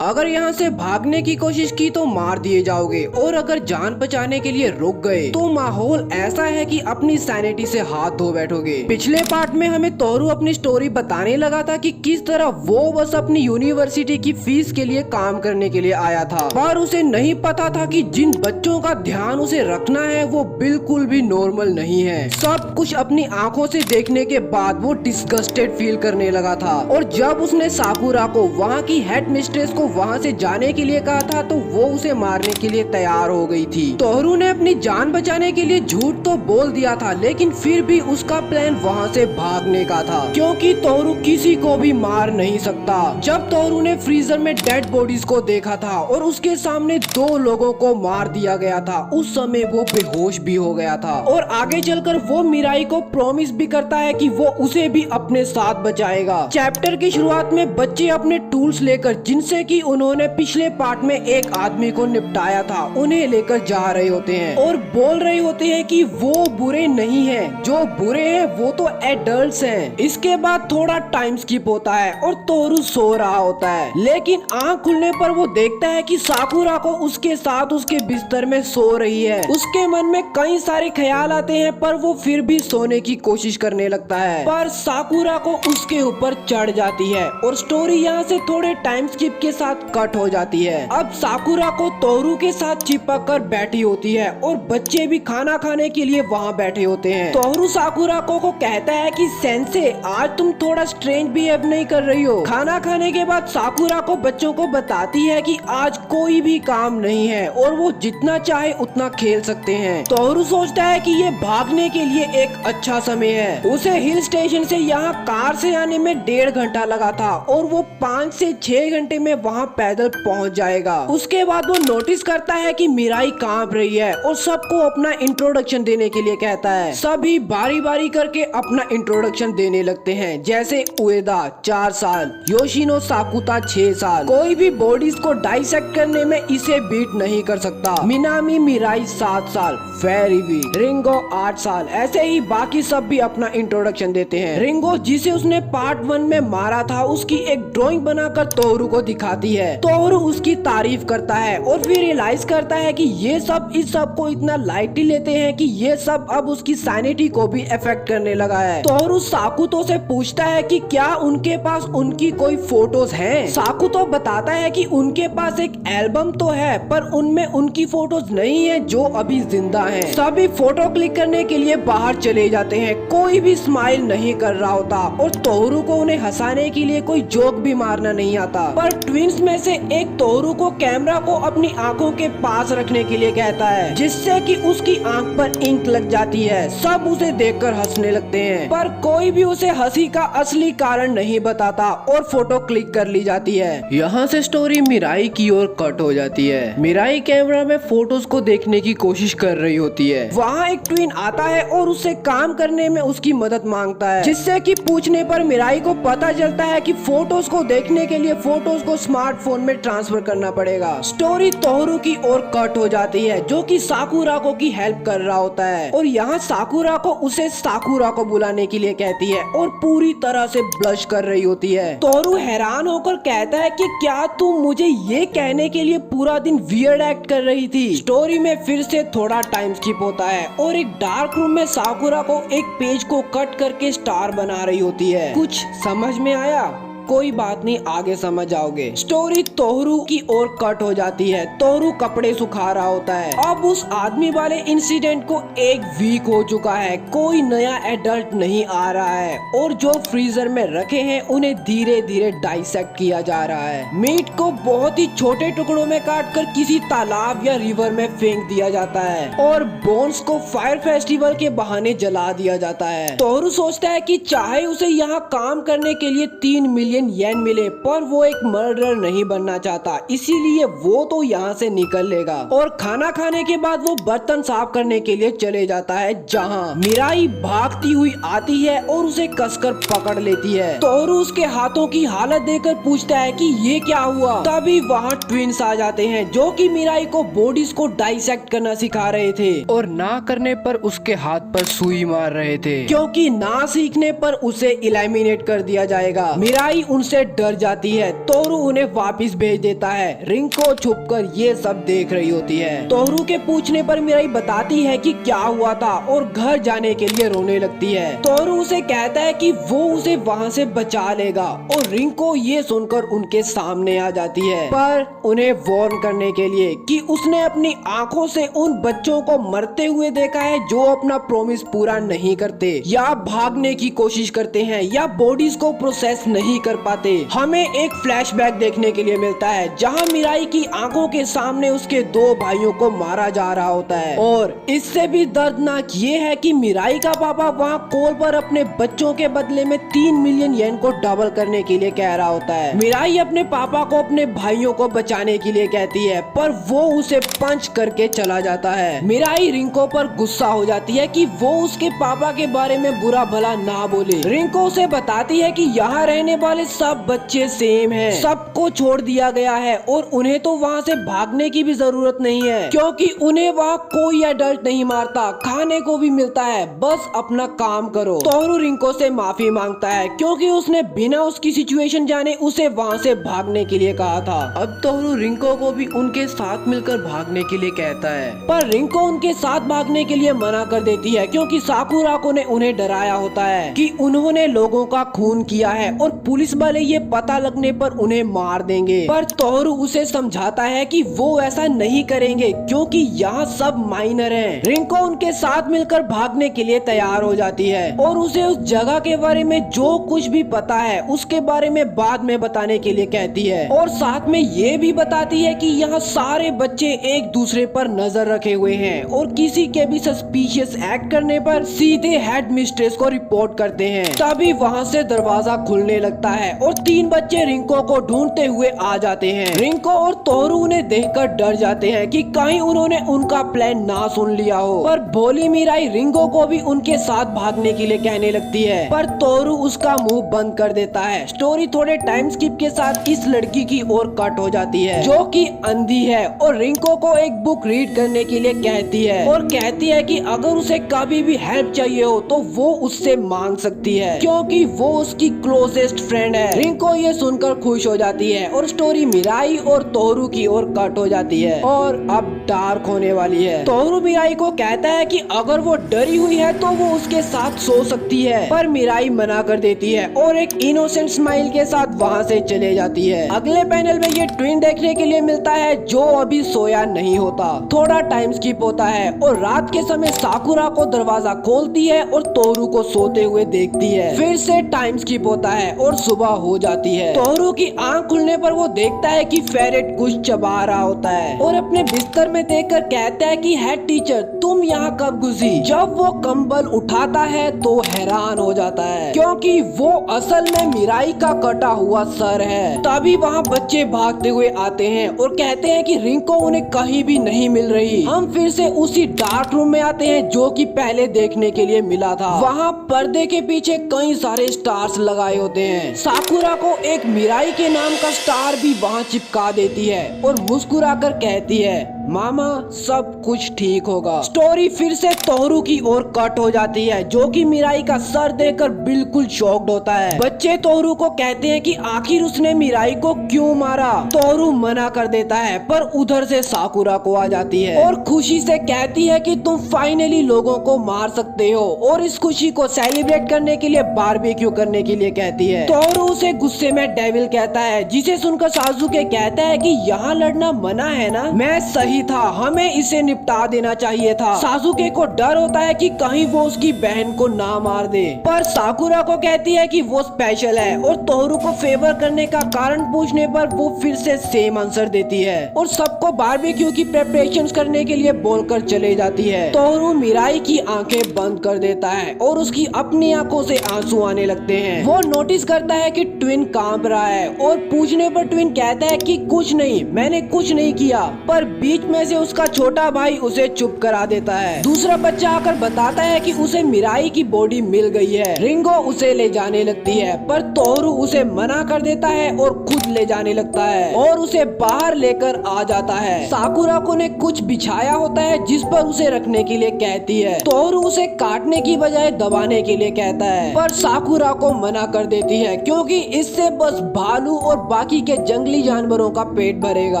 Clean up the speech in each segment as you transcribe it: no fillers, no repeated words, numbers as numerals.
अगर यहाँ से भागने की कोशिश की तो मार दिए जाओगे, और अगर जान बचाने के लिए रुक गए तो माहौल ऐसा है कि अपनी सैनिटी से हाथ धो बैठोगे। पिछले पार्ट में हमें तोरू अपनी स्टोरी बताने लगा था कि किस तरह वो बस अपनी यूनिवर्सिटी की फीस के लिए काम करने के लिए आया था, पर उसे नहीं पता था कि जिन बच्चों का ध्यान उसे रखना है वो बिल्कुल भी नॉर्मल नहीं है। सब कुछ अपनी आंखों से देखने के बाद वो डिस्गस्टेड फील करने लगा था, और जब उसने साकुरा को वहाँ की हेड मिस्ट्रेस को वहाँ से जाने के लिए कहा था तो वो उसे मारने के लिए तैयार हो गई थी। तोरू ने अपनी जान बचाने के लिए झूठ तो बोल दिया था, लेकिन फिर भी उसका प्लान वहाँ से भागने का था, क्योंकि तोरू किसी को भी मार नहीं सकता। जब तोरू ने फ्रीजर में डेड बॉडीज को देखा था और उसके सामने 2 लोगों को मार दिया गया था, उस समय वो बेहोश भी हो गया था। और आगे चलकर वो मिराई को प्रॉमिस भी करता है कि वो उसे भी अपने साथ बचाएगा। चैप्टर की शुरुआत में बच्चे अपने टूल्स लेकर, जिनसे कि उन्होंने पिछले पार्ट में एक आदमी को निपटाया था, उन्हें लेकर जा रहे होते हैं और बोल रहे होते हैं कि वो बुरे नहीं हैं, जो बुरे हैं वो तो एडल्ट्स हैं। इसके बाद थोड़ा टाइम स्किप होता है और तोरू सो रहा होता है, लेकिन आंख खुलने पर वो देखता है कि साकुरा को उसके साथ उसके बिस्तर में सो रही है। उसके मन में कई सारे ख्याल आते हैं, पर वो फिर भी सोने की कोशिश करने लगता है, पर साकुरा को उसके ऊपर चढ़ जाती है और स्टोरी यहाँ से थोड़े टाइम स्किप के साथ कट हो जाती है। अब साकुरा को तोरू के साथ चिपक कर बैठी होती है और बच्चे भी खाना खाने के लिए वहाँ बैठे होते हैं। तोरू साकुरा को कहता है कि सेंसे, आज तुम थोड़ा स्ट्रेंज बिहेव नहीं कर रही हो। खाना खाने के बाद साकुरा को बच्चों को बताती है कि आज कोई भी काम नहीं है और वो जितना चाहे उतना खेल सकते हैं। तोरू सोचता है कि ये भागने के लिए एक अच्छा समय है। उसे हिल स्टेशन से यहाँ कार से आने में 1.5 घंटा लगा था और वो 5 से 6 घंटे में वहाँ पैदल पहुंच जाएगा। उसके बाद वो नोटिस करता है कि मिराई कांप रही है और सबको अपना इंट्रोडक्शन देने के लिए कहता है। सभी बारी बारी करके अपना इंट्रोडक्शन देने लगते हैं, जैसे उएदा 4 साल, योशिनो साकुता 6 साल, कोई भी बॉडीज को डाइसेक्ट करने में इसे बीट नहीं कर सकता, मिनामी मिराई 7 साल, फेरी भी, रिंगो 8 साल। ऐसे ही बाकी सब भी अपना इंट्रोडक्शन देते हैं। रिंगो, जिसे उसने पार्ट 1 में मारा था, उसकी एक ड्राइंग बनाकर तोरू को दिखाती है। तोरू उसकी तारीफ करता है और फिर रियलाइज करता है कि ये सब इस सब को इतना लाइटली लेते हैं कि ये सब अब उसकी सैनिटी को भी अफेक्ट करने लगा है। तोरू साकुतो से पूछता है कि क्या उनके पास उनकी कोई फोटोज हैं। साकुतो बताता है कि उनके पास एक एल्बम तो है, पर उनमें उनकी फोटोज नहीं है जो अभी जिंदा हैं। सभी फोटो क्लिक करने के लिए बाहर चले जाते हैं, कोई भी स्माइल नहीं कर रहा होता और तोरू को उन्हें हंसाने के लिए कोई जोक भी मारना नहीं आता। पर ट्विंस में से एक तोरू को कैमरा को अपनी आंखों के पास रखने के लिए कहता है, जिससे कि उसकी आंख पर इंक लग जाती है। सब उसे देखकर हंसने लगते हैं, पर कोई भी उसे हंसी का असली कारण नहीं बताता और फोटो क्लिक कर ली जाती है। यहाँ से स्टोरी मिराई की ओर कट हो जाती है। मिराई कैमरा में फोटोज को देखने की कोशिश कर रही होती है। वहाँ एक ट्विन आता है और उससे काम करने में उसकी मदद मांगता है, जिससे कि पूछने पर मिराई को पता चलता है कि फोटोज को देखने के लिए फोटोज को स्मार्टफोन में ट्रांसफर करना पड़ेगा। स्टोरी तोरू की ओर कट हो जाती है, जो कि साकुरा को की हेल्प कर रहा होता है, और यहाँ साकुरा को उसे साकुरा को बुलाने के लिए कहती है और पूरी तरह से ब्लश कर रही होती है। तोरू हैरान होकर कहता है कि क्या तुम मुझे ये कहने के लिए पूरा दिन वियर्ड एक्ट कर रही थी। स्टोरी में फिर से थोड़ा टाइम स्किप होता है और एक डार्क रूम में साकुरा को एक पेज को कट करके स्टार बना रही होती है। कुछ समझ में आया? कोई बात नहीं, आगे समझ आओगे। स्टोरी तोरू की ओर कट हो जाती है। तोरू कपड़े सुखा रहा होता है। अब उस आदमी वाले इंसिडेंट को 1 वीक हो चुका है, कोई नया एडल्ट नहीं आ रहा है और जो फ्रीजर में रखे हैं उन्हें धीरे धीरे डाइसेक्ट किया जा रहा है। मीट को बहुत ही छोटे टुकड़ों में काट कर किसी तालाब या रिवर में फेंक दिया जाता है और बोन्स को फायर फेस्टिवल के बहाने जला दिया जाता है। तोरू सोचता है कि चाहे उसे यहाँ काम करने के लिए 3 मिलियन येन मिले, पर वो एक मर्डरर नहीं बनना चाहता, इसीलिए वो तो यहाँ से निकल लेगा। और खाना खाने के बाद वो बर्तन साफ करने के लिए चले जाता है, जहाँ मिराई भागती हुई आती है और उसे कसकर पकड़ लेती है। तोरू उसके हाथों की हालत देखकर पूछता है कि ये क्या हुआ। तभी वहाँ ट्विंस आ जाते हैं, जो कि मिराई को बॉडीज को डाइसेक्ट करना सिखा रहे थे और ना करने पर उसके हाथ पर सुई मार रहे थे, क्योंकि ना सीखने पर उसे इलिमिनेट कर दिया जाएगा। मिराई उनसे डर जाती है। तोरू उन्हें वापस भेज देता है। रिंको छुपकर ये सब देख रही होती है। तोरू के पूछने पर मिराई बताती है कि क्या हुआ था और घर जाने के लिए रोने लगती है। तोरू उसे कहता है कि वो उसे वहाँ से बचा लेगा और रिंको ये सुनकर उनके सामने आ जाती है, पर उन्हें वार्न करने के लिए कि उसने अपनी आंखों से उन बच्चों को मरते हुए देखा है जो अपना प्रॉमिस पूरा नहीं करते या भागने की कोशिश करते हैं या बॉडीज को प्रोसेस नहीं कर पाते। हमें एक फ्लैशबैक देखने के लिए मिलता है जहां मिराई की आंखों के सामने उसके दो भाइयों को मारा जा रहा होता है, और इससे भी दर्दनाक ये है कि मिराई का पापा वहाँ कॉल पर अपने बच्चों के बदले में 3 मिलियन येन को डबल करने के लिए कह रहा होता है। मिराई अपने पापा को अपने भाइयों को बचाने के लिए कहती है, पर वो उसे पंच करके चला जाता है। मिराई रिंको पर गुस्सा हो जाती है कि वो उसके पापा के बारे में बुरा भला ना बोले। रिंको उसे बताती है कि यहाँ रहने वाले सब बच्चे सेम हैं, सबको छोड़ दिया गया है और उन्हें तो वहाँ से भागने की भी जरूरत नहीं है क्योंकि उन्हें वहाँ कोई एडल्ट नहीं मारता, खाने को भी मिलता है, बस अपना काम करो। तोरू रिंको से माफी मांगता है क्योंकि उसने बिना उसकी सिचुएशन जाने उसे वहाँ से भागने के लिए कहा था। अब तोरू रिंको को भी उनके साथ मिलकर भागने के लिए कहता है, पर रिंको उनके साथ भागने के लिए मना कर देती है क्योंकि साकुराको ने उन्हें डराया होता है कि उन्होंने लोगों का खून किया है और पुलिस वाले ये पता लगने पर उन्हें मार देंगे। पर तोरू उसे समझाता है कि वो ऐसा नहीं करेंगे क्योंकि यहाँ सब माइनर हैं। रिंको उनके साथ मिलकर भागने के लिए तैयार हो जाती है और उसे उस जगह के बारे में जो कुछ भी पता है उसके बारे में बाद में बताने के लिए कहती है, और साथ में ये भी बताती है कि यहाँ सारे बच्चे एक दूसरे पर नजर रखे हुए हैं और किसी के भी सस्पिशियस एक्ट करने पर सीधे हेड मिस्ट्रेस को रिपोर्ट करते हैं। तभी वहाँ से दरवाजा खुलने लगता है और 3 बच्चे रिंको को ढूंढते हुए आ जाते हैं। रिंको और तोरू उन्हें देखकर डर जाते हैं कि कहीं उन्होंने उनका प्लान ना सुन लिया हो, पर भोली मिराई रिंको को भी उनके साथ भागने के लिए कहने लगती है, पर तोरू उसका मुंह बंद कर देता है। स्टोरी थोड़े टाइम स्किप के साथ इस लड़की की ओर कट हो जाती है जो कि अंधी है और रिंको को एक बुक रीड करने के लिए कहती है और कहती है कि अगर उसे कभी भी हेल्प चाहिए हो तो वो उससे मांग सकती है क्योंकि वो उसकी क्लोजेस्ट फ्रेंड है। रिंको ये सुनकर खुश हो जाती है और स्टोरी मिराई और तोरू की ओर कट हो जाती है और अब डार्क होने वाली है। तोरू मिराई को कहता है कि अगर वो डरी हुई है तो वो उसके साथ सो सकती है, पर मिराई मना कर देती है और एक इनोसेंट स्माइल के साथ वहाँ से चले जाती है। अगले पैनल में ये ट्विन देखने के लिए मिलता है जो अभी सोया नहीं होता। थोड़ा टाइम स्किप होता है और रात के समय साकुरा को दरवाजा खोलती है और तोरू को सोते हुए देखती है। फिर से टाइम स्किप होता है और सुबह हो जाती है। तोरू की आंख खुलने पर वो देखता है कि फेरेट कुछ चबा रहा होता है और अपने बिस्तर में देखकर कहता है कि हेड टीचर तुम यहाँ कब घुसी। जब वो कंबल उठाता है तो हैरान हो जाता है क्योंकि वो असल में मिराई का कटा हुआ सर है। तभी वहाँ बच्चे भागते हुए आते हैं और कहते हैं कि रिंको उन्हें कहीं भी नहीं मिल रही। हम फिर से उसी डार्क रूम में आते हैं जो कि पहले देखने के लिए मिला था। वहाँ पर्दे के पीछे कई सारे स्टार्स लगाए होते हैं। साकुरा को एक मिराई के नाम का स्टार भी वहाँ चिपका देती है और मुस्कुराकर कहती है मामा सब कुछ ठीक होगा। स्टोरी फिर से तोरू की ओर कट हो जाती है जो कि मिराई का सर देखकर बिल्कुल शॉक्ड होता है। बच्चे तोरू को कहते हैं कि आखिर उसने मिराई को क्यों मारा। तोरू मना कर देता है पर उधर से साकुरा को आ जाती है और खुशी से कहती है कि तुम फाइनली लोगों को मार सकते हो और इस खुशी को सेलिब्रेट करने के लिए बारबेक्यू करने के लिए कहती है। तोरू उसे गुस्से में डेविल कहता है जिसे सुनकर साजुके कहता है कि यहाँ लड़ना मना है ना। मैं सही था, हमें इसे निपटा देना चाहिए था। साजुके को डर होता है कि कहीं वो उसकी बहन को ना मार दे, पर साकुरा को कहती है कि वो स्पेशल है और तोरू को फेवर करने का कारण पूछने पर वो फिर से सेम आंसर देती है और सबको बारबेक्यू की प्रेपरेशंस करने के लिए बोलकर चले जाती है। तोरू मिराई की आंखें बंद कर देता है और उसकी अपनी आंखों से आंसू आने लगते हैं। वो नोटिस करता है कि ट्विन कांप रहा है और पूछने पर ट्विन कहता है कि कुछ नहीं, मैंने कुछ नहीं किया, पर बीच में से उसका छोटा भाई उसे चुप करा देता है। दूसरा बच्चा आकर बताता है कि उसे मिराई की बॉडी मिल गई है। रिंगो उसे ले जाने लगती है, पर तोरू उसे मना कर देता है और खुद ले जाने लगता है और उसे बाहर लेकर आ जाता है। साकुराको ने कुछ बिछाया होता है जिस पर उसे रखने के लिए कहती है। तोरू उसे काटने की बजाय दबाने के लिए कहता है, पर साकुराको मना कर देती है क्योंकि इससे बस भालू और बाकी के जंगली जानवरों का पेट भरेगा।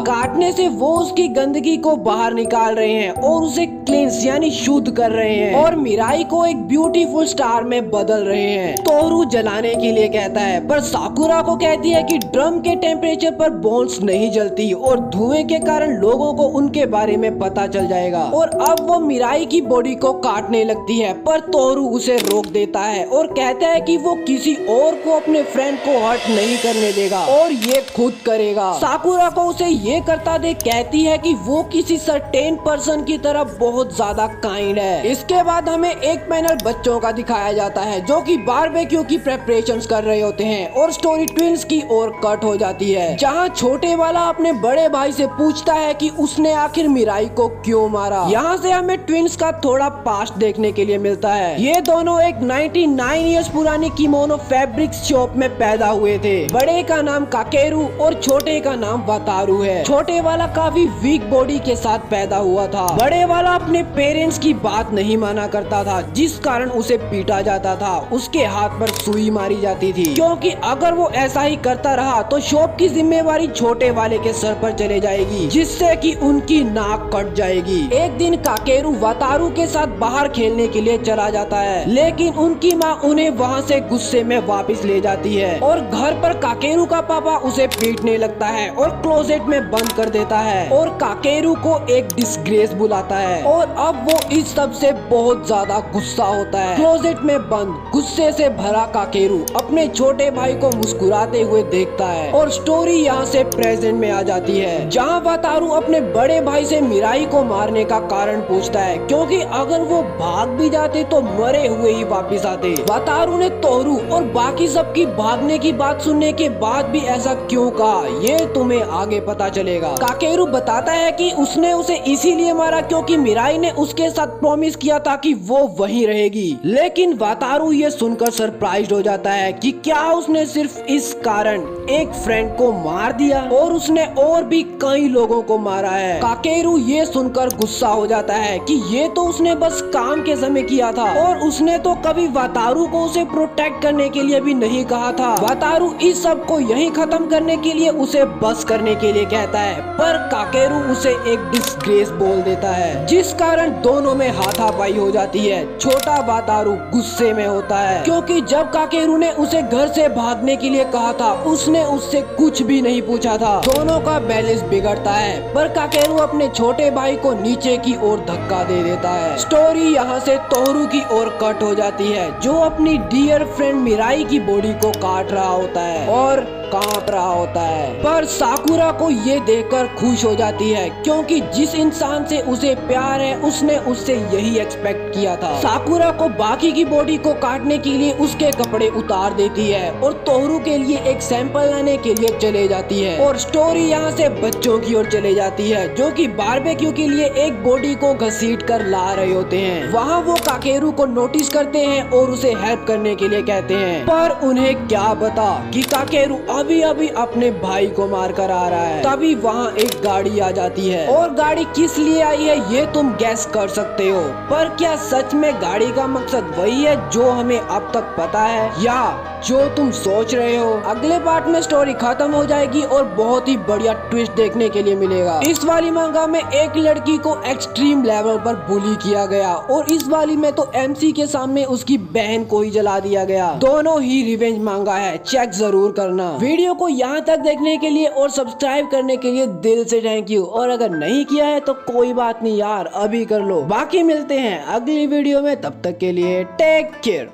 काटने से वो उसकी गंदगी को बाहर निकाल रहे हैं और उसे क्लींस यानी शुद्ध कर रहे हैं और मिराई को एक ब्यूटीफुल स्टार में बदल रहे हैं। तोरू जलाने के लिए कहता है, पर साकुराको कहती है कि ड्रम के टेम्परेचर पर बोन्स नहीं जलती और धुएं के कारण लोगों को उनके बारे में पता चल जाएगा। और अब वो मिराई की बॉडी को काटने लगती है, पर तोरू उसे रोक देता है और कहता है कि वो किसी और को अपने फ्रेंड को हर्ट नहीं करने देगा और ये खुद करेगा। साकुराको उसे ये करता देख कहती है कि वो किसी सर्टेन पर्सन की तरह बहुत ज्यादा काइंड है। इसके बाद हमें एक पैनल बच्चों का दिखाया जाता है जो कि बारबेक्यू की प्रेपरेशंस कर रहे होते हैं और स्टोरी ट्विंस की ओर कट हो जाती है, जहां छोटे वाला अपने बड़े भाई से पूछता है कि उसने आखिर मिराई को क्यों मारा। यहाँ से हमें ट्विंस का थोड़ा पास्ट देखने के लिए मिलता है। ये दोनों एक 99 इयर्स पुरानी किमोनो फैब्रिक शॉप में पैदा हुए थे। बड़े का नाम काकेरू और छोटे का नाम वतारू है। छोटे वाला काफी वीक बॉडी के साथ पैदा हुआ था। बड़े वाला अपने पेरेंट्स की बात नहीं माना करता था, जिस कारण उसे पीटा जाता था। उसके हाथ पर सुई मारी जाती थी क्योंकि अगर वो ऐसा ही करता रहा तो शॉप की जिम्मेवारी छोटे वाले के सर पर चले जाएगी, जिससे कि उनकी नाक कट जाएगी। एक दिन काकेरू वतारू के साथ बाहर खेलने के लिए चला जाता है, लेकिन उनकी माँ उन्हें वहाँ से गुस्से में वापस ले जाती है और घर पर काकेरू का पापा उसे पीटने लगता है और क्लोजेट में बंद कर देता है और काकेरू को एक डिस्ग्रेस बुलाता है। और अब वो इस सब से बहुत ज्यादा गुस्सा होता है। क्लोजेट में बंद गुस्से से भरा काकेरू अपने छोटे भाई को मुस्कुराते हुए देखता है और स्टोरी यहाँ से प्रेजेंट में आ जाती है, जहाँ वतारू अपने बड़े भाई से मिराई को मारने का कारण पूछता है क्योंकि अगर वो भाग भी जाते तो मरे हुए ही वापिस आते। वतारू ने तोरू और बाकी सबकी भागने की बात सुनने के बाद भी ऐसा क्यों कहा, ये तुम्हें आगे पता चलेगा। काकेरू बताता है कि उसने उसे इसीलिए मारा क्योंकि मिराई ने उसके साथ प्रॉमिस किया था कि वो वहीं रहेगी। लेकिन वतारू ये सुनकर सरप्राइज्ड हो जाता है कि क्या उसने सिर्फ इस कारण एक फ्रेंड को मार दिया और उसने और भी कई लोगों को मारा है। काकेरू ये सुनकर गुस्सा हो जाता है कि ये तो उसने बस काम के समय किया था और उसने तो कभी वतारू को उसे प्रोटेक्ट करने के लिए भी नहीं कहा था। वतारू इस सब को यहीं खत्म करने के लिए उसे बस करने के लिए कहता है, पर काकेरू उसे एक डिस्ग्रेस बोल देता है, जिस कारण दोनों में हाथापाई हो जाती है। छोटा वतारू गुस्से में होता है क्योंकि जब काकेरू ने उसे घर से भागने के लिए कहा था उसने उससे कुछ भी नहीं पूछा था। दोनों का बैलेंस बिगड़ता है, पर काकेरू अपने छोटे भाई को नीचे की ओर धक्का दे देता है। स्टोरी यहाँ से तोरू की ओर कट हो जाती है, जो अपनी डियर फ्रेंड मिराई की बॉडी को काट रहा होता है और कांप रहा होता है। पर साकुरा को ये देखकर खुश हो जाती है क्योंकि जिस इंसान से उसे प्यार है उसने उससे यही एक्सपेक्ट किया था। साकुरा को बाकी की बॉडी को काटने के लिए उसके कपड़े उतार देती है और तोरू के लिए एक सैंपल लाने के लिए चले जाती है और स्टोरी यहाँ से बच्चों की ओर चले जाती है जो कि बारबेक्यू के लिए एक बॉडी को घसीट कर ला रहे होते हैं। वहाँ वो काकेरू को नोटिस करते हैं और उसे हेल्प करने के लिए कहते हैं, पर उन्हें क्या पता कि काकेरू अभी अभी अपने भाई को मार कर आ रहा है। तभी वहाँ एक गाड़ी आ जाती है और गाड़ी किस लिए आई है ये तुम गैस कर सकते हो, पर क्या सच में गाड़ी का मकसद वही है जो हमें अब तक पता है या जो तुम सोच रहे हो? अगले पार्ट में स्टोरी खत्म हो जाएगी और बहुत ही बढ़िया ट्विस्ट देखने के लिए मिलेगा। इस वाली मांगा में एक लड़की को एक्सट्रीम लेवल पर बुली किया गया और इस वाली में तो एमसी के सामने उसकी बहन को ही जला दिया गया। दोनों ही रिवेंज मांगा है, चेक जरूर करना। वीडियो को यहाँ तक देखने के लिए और सब्सक्राइब करने के लिए दिल से थैंक यू, और अगर नहीं किया है तो कोई बात नहीं यार, अभी कर लो। बाकी मिलते हैं अगली वीडियो में, तब तक के लिए टेक केयर।